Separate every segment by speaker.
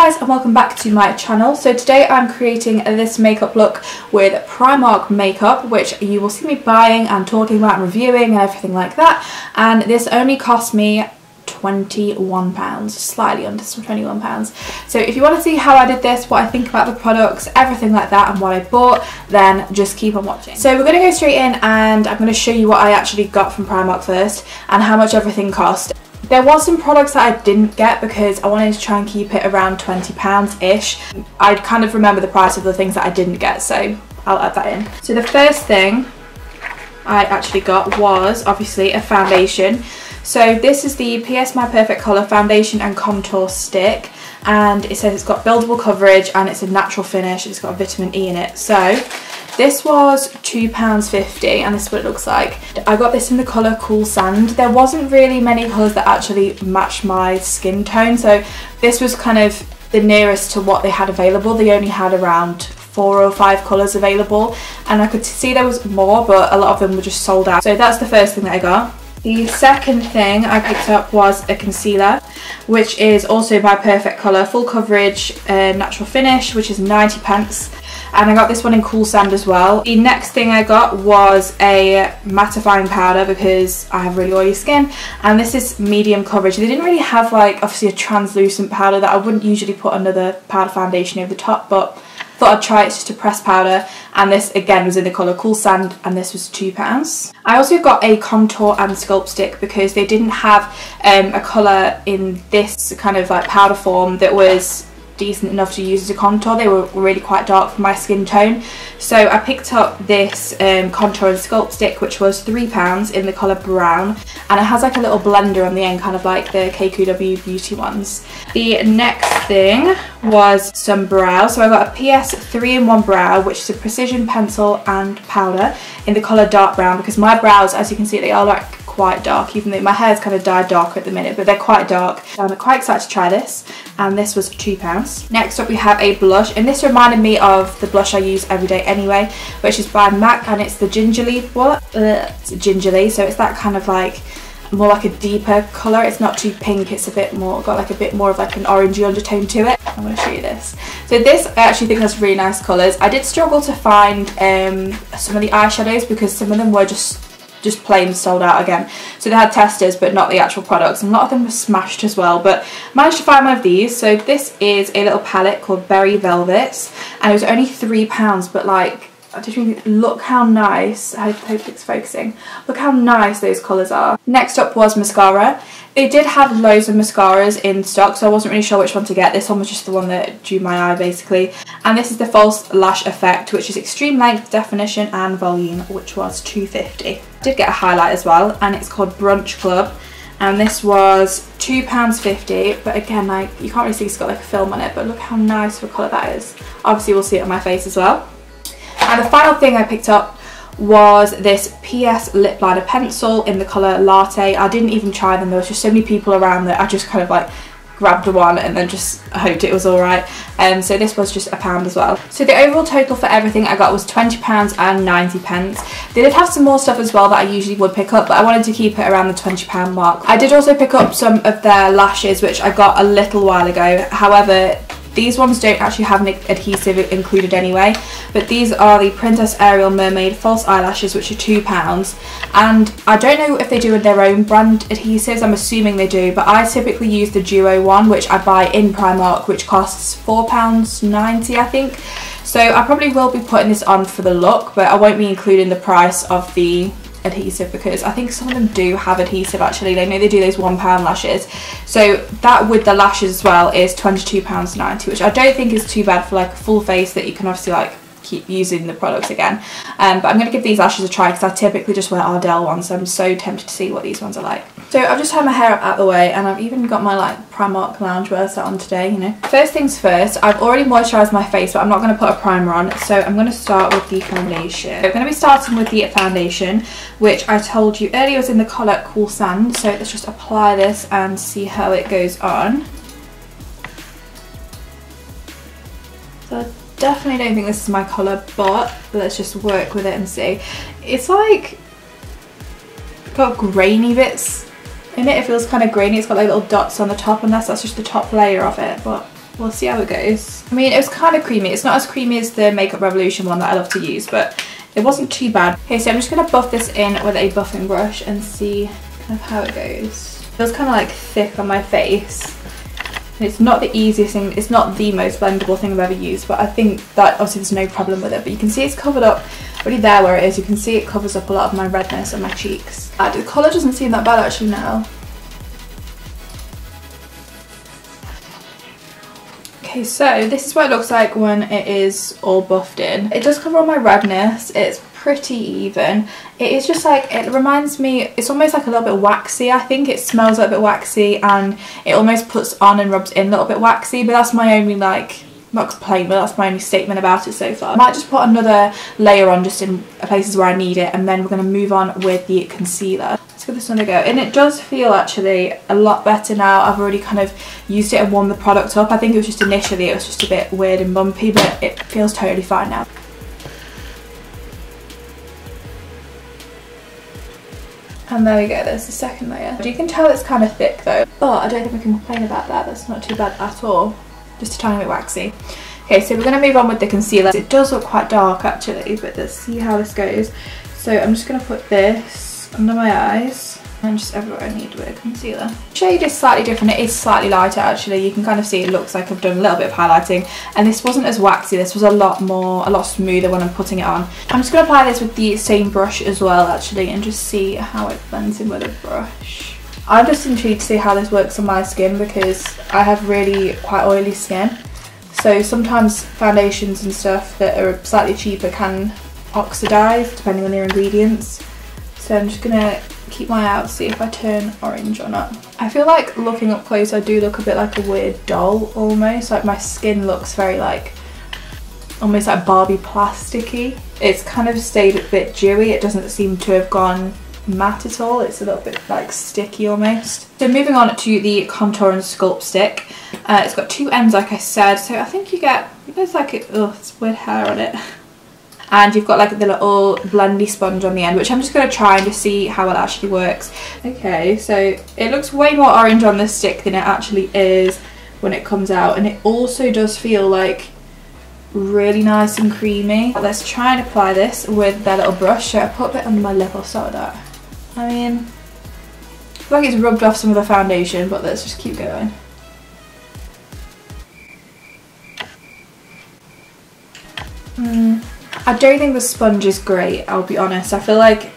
Speaker 1: guys, and welcome back to my channel. So today I'm creating this makeup look with Primark makeup, which you will see me buying and talking about and reviewing and everything like that. And this only cost me £21, slightly under £21. So if you want to see how I did this, what I think about the products, everything like that, and what I bought, then just keep on watching. So we're going to go straight in and I'm going to show you what I actually got from Primark first and how much everything cost. There was some products that I didn't get because I wanted to try and keep it around £20-ish. I kind of remember the price of the things that I didn't get, so I'll add that in. So the first thing I actually got was obviously a foundation. So this is the PS My Perfect Colour Foundation and Contour Stick, and it says it's got buildable coverage and it's a natural finish. It's got vitamin E in it. So this was £2.50 and this is what it looks like. I got this in the colour Cool Sand. There wasn't really many colours that actually matched my skin tone, so this was kind of the nearest to what they had available. They only had around 4 or 5 colours available, and I could see there was more, but a lot of them were just sold out. So that's the first thing that I got. The second thing I picked up was a concealer, which is also by Perfect Colour, full coverage, natural finish, which is 90p. And I got this one in Cool Sand as well. The next thing I got was a mattifying powder because I have really oily skin, and this is medium coverage. They didn't really have like obviously a translucent powder that I wouldn't usually put another powder foundation over the top, but thought I'd try it. It's just a pressed powder, and this again was in the colour Cool Sand and this was £2. I also got a contour and sculpt stick because they didn't have a colour in this kind of like powder form that was decent enough to use as a contour. They were really quite dark for my skin tone, so I picked up this contour and sculpt stick, which was £3 in the colour Brown, and it has like a little blender on the end, kind of like the KQW beauty ones. The next thing was some brow. So I got a PS 3-in-1 brow, which is a precision pencil and powder in the colour Dark Brown, because my brows, as you can see, they are like quite dark, even though my hair's kind of dyed darker at the minute, but they're quite dark. I'm quite excited to try this, and this was £2. Next up we have a blush, and this reminded me of the blush I use every day anyway, which is by MAC, and it's the Gingerly, it's Gingerly, so it's that kind of like more like a deeper colour. It's not too pink, it's a bit more, got like a bit more of like an orangey undertone to it. I'm going to show you this. So this, I actually think has really nice colours. I did struggle to find some of the eyeshadows because some of them were just plain sold out again. So they had testers but not the actual products, and a lot of them were smashed as well, but managed to find one of these. So this is a little palette called Berry Velvets, and it was only £3, but like, I just think, look how nice, I hope it's focusing, look how nice those colours are. Next up was mascara. They did have loads of mascaras in stock, so I wasn't really sure which one to get. This one was just the one that drew my eye basically, and this is the False Lash Effect, which is extreme length, definition and volume, which was £2.50. I did get a highlight as well, and it's called Brunch Club, and this was £2.50, but again, like, you can't really see it's got like a film on it, but look how nice of a colour that is. Obviously we'll see it on my face as well. And the final thing I picked up was this PS lip liner pencil in the colour Latte. I didn't even try them, there was just so many people around that I just kind of like grabbed one and then just hoped it was alright. So this was just £1 as well. So the overall total for everything I got was £20.90. They did have some more stuff as well that I usually would pick up, but I wanted to keep it around the £20 mark. I did also pick up some of their lashes, which I got a little while ago. However, these ones don't actually have an adhesive included anyway, but these are the Princess Ariel Mermaid False Eyelashes, which are £2, and I don't know if they do with their own brand adhesives. I'm assuming they do, but I typically use the Duo one, which I buy in Primark, which costs £4.90 I think. So I probably will be putting this on for the look, but I won't be including the price of the adhesive because I think some of them do have adhesive actually. They know they do those £1 lashes, so that with the lashes as well is £22.90, which I don't think is too bad for like a full face that you can obviously like keep using the products again. But I'm going to give these lashes a try because I typically just wear Ardell ones, so I'm so tempted to see what these ones are like. So I've just had my hair up out the way, and I've even got my like Primark loungewear set on today, you know. First things first, I've already moisturised my face, but I'm not going to put a primer on, so I'm going to start with the foundation. So I'm going to be starting with the foundation, which I told you earlier was in the colour Cool Sand, so let's just apply this and see how it goes on. So I definitely don't think this is my colour, but let's just work with it and see. It's like got grainy bits in it. It feels kind of grainy. It's got like little dots on the top, and that's just the top layer of it, but we'll see how it goes. I mean, it was kind of creamy. It's not as creamy as the Makeup Revolution one that I love to use, but it wasn't too bad. Okay, so I'm just going to buff this in with a buffing brush and see kind of how it goes. It feels kind of like thick on my face. And it's not the easiest thing, it's not the most blendable thing I've ever used, but I think that obviously there's no problem with it. But you can see it's covered up already there where it is. You can see it covers up a lot of my redness on my cheeks. The colour doesn't seem that bad actually now. Okay, so this is what it looks like when it is all buffed in. It does cover all my redness. It's pretty even. It is just like, it reminds me, it's almost like a little bit waxy. I think it smells a little bit waxy, and it almost puts on and rubs in a little bit waxy, but that's my only, like, not complaint, but that's my only statement about it so far. I might just put another layer on just in places where I need it, and then we're going to move on with the concealer. Let's give this one a go. And it does feel actually a lot better now. I've already kind of used it and warmed the product up. I think it was just initially, it was just a bit weird and bumpy, but it feels totally fine now. And there we go, there's the second layer. You can tell it's kind of thick though, but I don't think we can complain about that. That's not too bad at all. Just a tiny bit waxy. Okay, so we're going to move on with the concealer. It does look quite dark actually, but let's see how this goes. So I'm just going to put this under my eyes and just everywhere I need with a concealer. The shade is slightly different. It is slightly lighter actually. You can kind of see it looks like I've done a little bit of highlighting, and this wasn't as waxy. This was a lot smoother when I'm putting it on. I'm just going to apply this with the same brush as well actually, and just see how it blends in with a brush. I'm just intrigued to see how this works on my skin because I have really quite oily skin. So sometimes foundations and stuff that are slightly cheaper can oxidize depending on their ingredients. So I'm just gonna keep my eye out to see if I turn orange or not. I feel like looking up close I do look a bit like a weird doll almost. Like my skin looks very like, almost like Barbie plasticky. It's kind of stayed a bit dewy. It doesn't seem to have gone matte at all. It's a little bit like sticky almost. So moving on to the contour and sculpt stick. It's got two ends like I said, so I think you get, it's like, it's weird hair on it. And you've got like the little blendy sponge on the end, which I'm just going to try and just see how it actually works. Okay, so it looks way more orange on this stick than it actually is when it comes out, and it also does feel like really nice and creamy. Let's try and apply this with their little brush. So I put a bit under my lip, I'll start with that. I mean, I feel like it's rubbed off some of the foundation, but let's just keep going. I don't think the sponge is great, I'll be honest. I feel like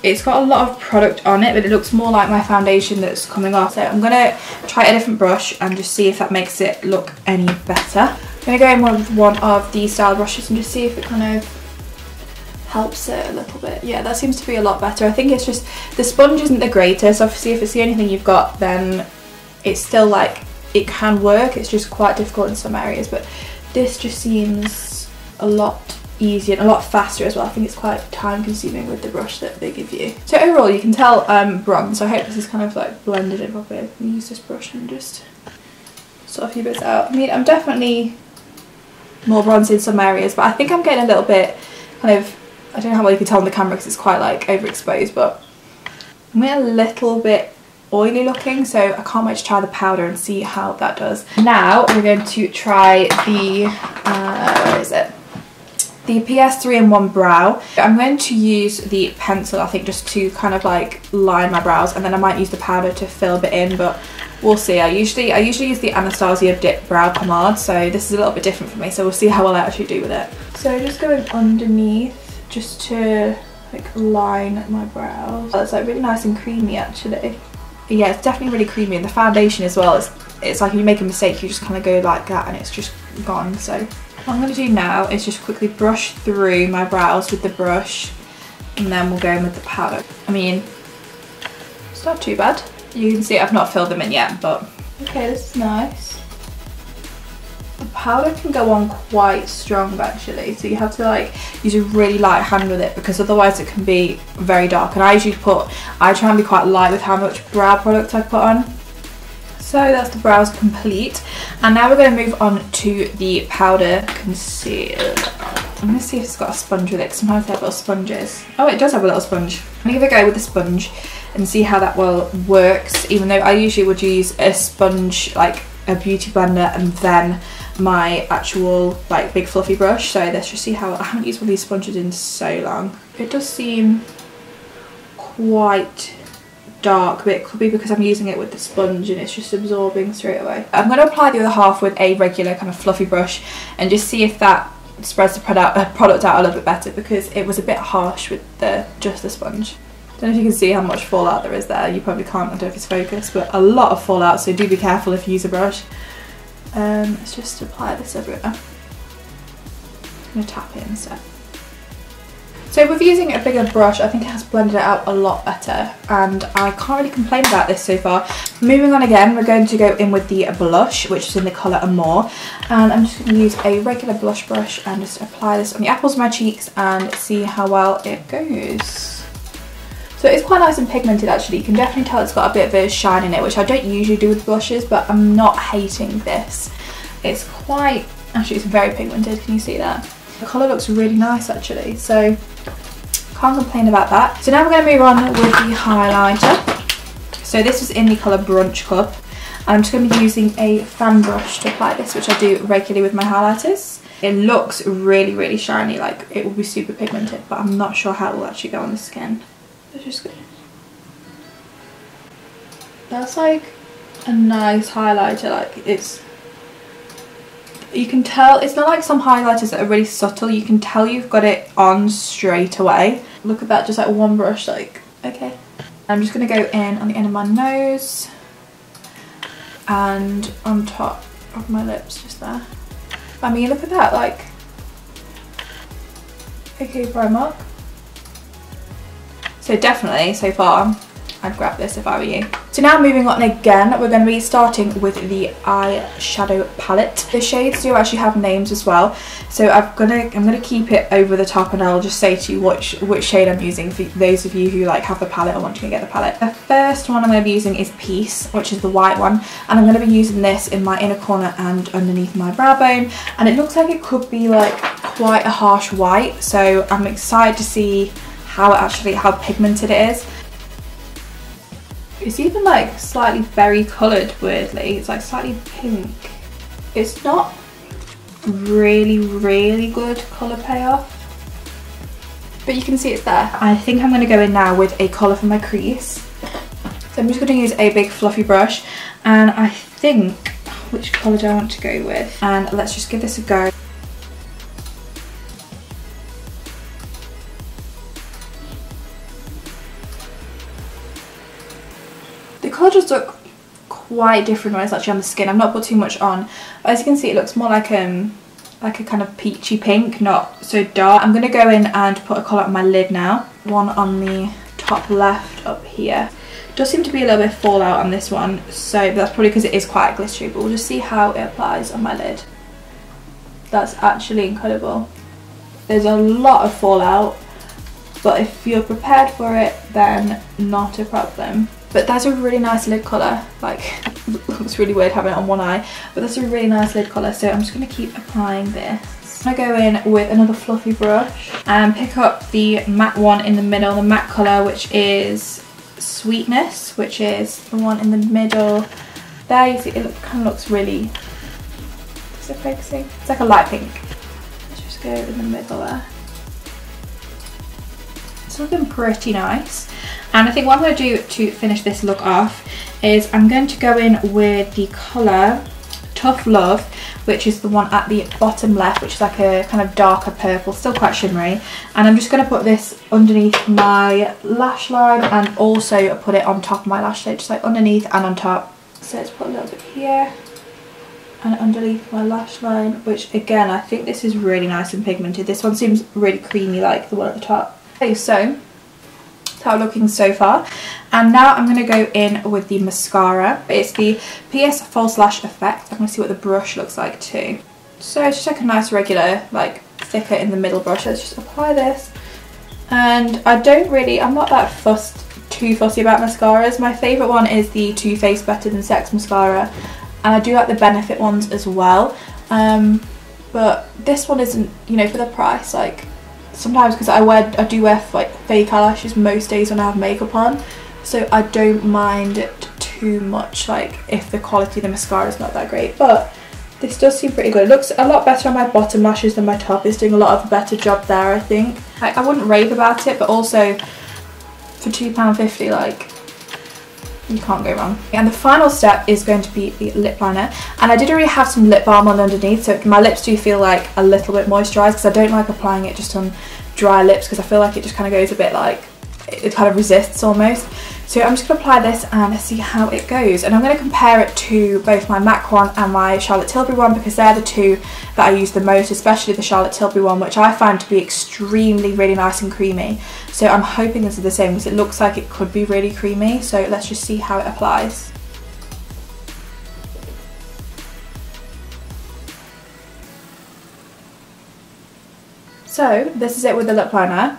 Speaker 1: it's got a lot of product on it, but it looks more like my foundation that's coming off. So I'm going to try a different brush and just see if that makes it look any better. I'm going to go in with one of the style brushes and just see if it kind of helps it a little bit. Yeah, that seems to be a lot better. I think it's just, the sponge isn't the greatest. Obviously, if it's the only thing you've got, then it's still like, it can work. It's just quite difficult in some areas, but this just seems a lot easier and a lot faster as well. I think it's quite time consuming with the brush that they give you. So overall you can tell bronze, so I hope this is kind of like blended in properly. I can use this brush and just sort a few bits out. I mean, I'm definitely more bronzy in some areas, but I think I'm getting a little bit kind of, I don't know how well you can tell on the camera because it's quite like overexposed, but I'm getting a little bit oily looking, so I can't wait to try the powder and see how that does. Now we're going to try the where is it? The PS 3-in-1 brow. I'm going to use the pencil, I think, just to kind of like line my brows, and then I might use the powder to fill a bit in, but we'll see. I usually use the Anastasia Dip Brow Pomade, so this is a little bit different for me, so we'll see how well I actually do with it. So just going underneath just to like line my brows. Oh, it's like really nice and creamy actually. Yeah, it's definitely really creamy, and the foundation as well, it's like if you make a mistake you just kind of go like that and it's just gone. So what I'm going to do now is just quickly brush through my brows with the brush, and then we'll go in with the powder. I mean, it's not too bad. You can see I've not filled them in yet, but okay, this is nice. The powder can go on quite strong actually, so you have to like use a really light hand with it, because otherwise it can be very dark. And I try and be quite light with how much brow product I put on. So that's the brows complete, and now we're going to move on to the powder concealer. I'm going to see if it's got a sponge with it, because sometimes they have little sponges. Oh, it does have a little sponge. I'm going to give it a go with the sponge and see how that works, even though I usually would use a sponge like a beauty blender and then my actual like big fluffy brush. So let's just see how, I haven't used one of these sponges in so long. It does seem quite dark, but it could be because I'm using it with the sponge and it's just absorbing straight away. I'm going to apply the other half with a regular kind of fluffy brush and just see if that spreads the product out a little bit better, because it was a bit harsh with just the sponge. Don't know if you can see how much fallout there is there. You probably can't, I don't know if it's focused, but a lot of fallout, so do be careful if you use a brush. Let's just apply this everywhere. I'm going to tap it instead. So with using a bigger brush, I think it has blended it out a lot better, and I can't really complain about this so far. Moving on again, we're going to go in with the blush, which is in the colour Amore, and I'm just going to use a regular blush brush and just apply this on the apples of my cheeks and see how well it goes. So it's quite nice and pigmented actually. You can definitely tell it's got a bit of a shine in it, which I don't usually do with blushes, but I'm not hating this. It's quite, actually it's very pigmented, can you see that? The colour looks really nice actually, so can't complain about that. So now we're going to move on with the highlighter. So this is in the colour Brunch Club, and I'm just going to be using a fan brush to apply this, which I do regularly with my highlighters. It looks really, really shiny, like it will be super pigmented, but I'm not sure how it will actually go on the skin. It's just good. That's like a nice highlighter, like it's, you can tell, it's not like some highlighters that are really subtle, you can tell you've got it on straight away. Look at that, just like one brush, like, okay. I'm just going to go in on the end of my nose and on top of my lips, just there. I mean, look at that, like, okay, Primark. So definitely, so far, I'd grab this if I were you. So now moving on again, we're going to be starting with the eyeshadow palette. The shades do actually have names as well, so I'm gonna keep it over the top, and I'll just say to you which shade I'm using for those of you who like have the palette or want to get the palette. The first one I'm going to be using is Peace, which is the white one, and I'm going to be using this in my inner corner and underneath my brow bone, and it looks like it could be like quite a harsh white, so I'm excited to see how pigmented it is. It's even like slightly berry coloured, weirdly. It's like slightly pink. It's not really good colour payoff, but you can see it's there. I think I'm going to go in now with a colour for my crease. So I'm just going to use a big fluffy brush, and I think, which colour do I want to go with? And let's just give this a go. The colour does look quite different when it's actually on the skin. I've not put too much on, but as you can see, it looks more like a kind of peachy pink, not so dark. I'm going to go in and put a colour on my lid now. One on the top left up here. It does seem to be a little bit of fallout on this one, so that's probably because it is quite glittery, but we'll just see how it applies on my lid. That's actually incredible. There's a lot of fallout, but if you're prepared for it, then not a problem. But that's a really nice lid colour. Like, it's really weird having it on one eye, but that's a really nice lid colour, so I'm just going to keep applying this. I'm going to go in with another fluffy brush and pick up the matte one in the middle, the matte colour, which is Sweetness, which is the one in the middle. There, you see, it kind of looks really, is it focusing? It's like a light pink. Let's just go in the middle there. It's looking pretty nice. And I think what I'm going to do to finish this look off is I'm going to go in with the colour Tough Love, which is the one at the bottom left, which is like a kind of darker purple, still quite shimmery. And I'm just going to put this underneath my lash line and also put it on top of my lash line, just like underneath and on top. So let's put a little bit here and underneath my lash line, which again, I think this is really nice and pigmented. This one seems really creamy like the one at the top. Okay, so how looking so far, and now I'm going to go in with the mascara. It's the PS False Lash Effect. I'm going to see what the brush looks like too. So it's just like a nice regular, like thicker in the middle brush. Let's just apply this, and I'm not that too fussy about mascaras. My favourite one is the Too Faced Better Than Sex mascara, and I do like the Benefit ones as well, but this one isn't, you know, for the price, like sometimes, because I do wear like fake eyelashes most days when I have makeup on, so I don't mind it too much, like if the quality of the mascara is not that great, but this does seem pretty good. It looks a lot better on my bottom lashes than my top. It's doing a lot of a better job there, I think. Like, I wouldn't rave about it, but also for £2.50, like, you can't go wrong. And the final step is going to be the lip liner, and I did already have some lip balm on underneath, so my lips do feel like a little bit moisturised, because I don't like applying it just on dry lips, because I feel like it just kind of goes a bit like, it kind of resists almost. So I'm just going to apply this and see how it goes, and I'm going to compare it to both my MAC one and my Charlotte Tilbury one, because they're the two that I use the most, especially the Charlotte Tilbury one, which I find to be extremely really nice and creamy. So I'm hoping this is the same, because it looks like it could be really creamy. So let's just see how it applies. So this is it with the lip liner.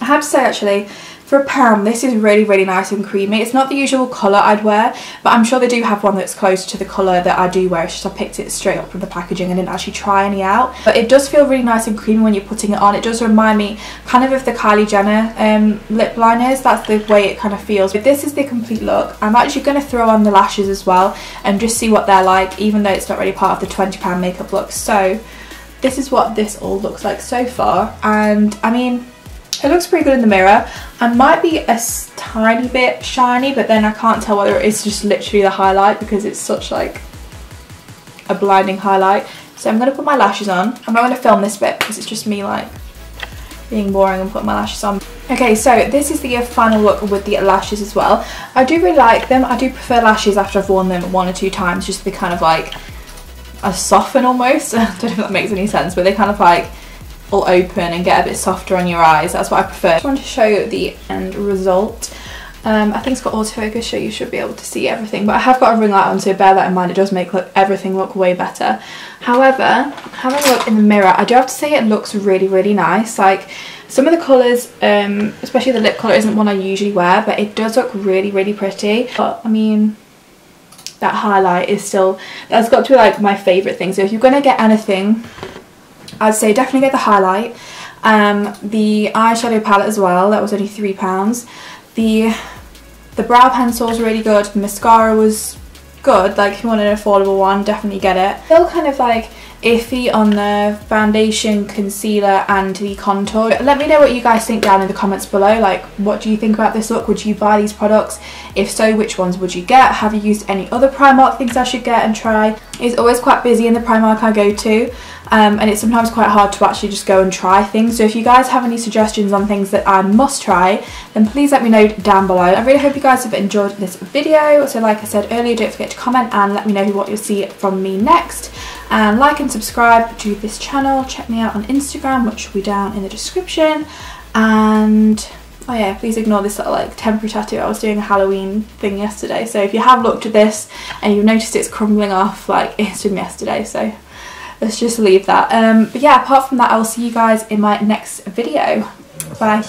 Speaker 1: I have to say, actually, for £1, this is really, really nice and creamy. It's not the usual colour I'd wear, but I'm sure they do have one that's close to the colour that I do wear. It's just I picked it straight up from the packaging and didn't actually try any out. But it does feel really nice and creamy when you're putting it on. It does remind me kind of the Kylie Jenner lip liners. That's the way it kind of feels. But this is the complete look. I'm actually going to throw on the lashes as well and just see what they're like, even though it's not really part of the £20 makeup look. So this is what this all looks like so far, and I mean, it looks pretty good in the mirror. I might be a tiny bit shiny, but then I can't tell whether it's just literally the highlight, because it's such like a blinding highlight. So I'm going to put my lashes on. I'm not going to film this bit because it's just me like being boring and putting my lashes on. Okay, so this is the final look with the lashes as well. I do really like them. I do prefer lashes after I've worn them 1 or 2 times, just to be kind of like a soften almost. I don't know if that makes any sense, but they kind of like all open and get a bit softer on your eyes. That's what I prefer. I just want to show you the end result. I think it's got autofocus, so you should be able to see everything, but I have got a ring light on, so bear that in mind. It does make everything look way better. However, having a look in the mirror, I do have to say it looks really, really nice. Like, some of the colours, especially the lip colour, isn't one I usually wear, but it does look really, really pretty. But I mean, that highlight is still, that's got to be like my favourite thing. So if you're going to get anything, I'd say definitely get the highlight. The eyeshadow palette as well, that was only £3. The brow pencil was really good. The mascara was good. Like, if you want an affordable one, definitely get it. Still kind of like iffy on the foundation, concealer and the contour. Let me know what you guys think down in the comments below. Like, what do you think about this look? Would you buy these products? If so, which ones would you get? Have you used any other Primark things I should get and try? It's always quite busy in the Primark I go to, and it's sometimes quite hard to actually just go and try things. So if you guys have any suggestions on things that I must try, then please let me know down below. I really hope you guys have enjoyed this video. So like I said earlier, don't forget to comment and let me know what you'll see from me next. And like and subscribe to this channel. Check me out on Instagram, which will be down in the description. And oh yeah, please ignore this little like temporary tattoo. I was doing a Halloween thing yesterday, so if you have looked at this and you've noticed it's crumbling off, like, it's from yesterday, so let's just leave that. But yeah, apart from that, I will see you guys in my next video. Bye.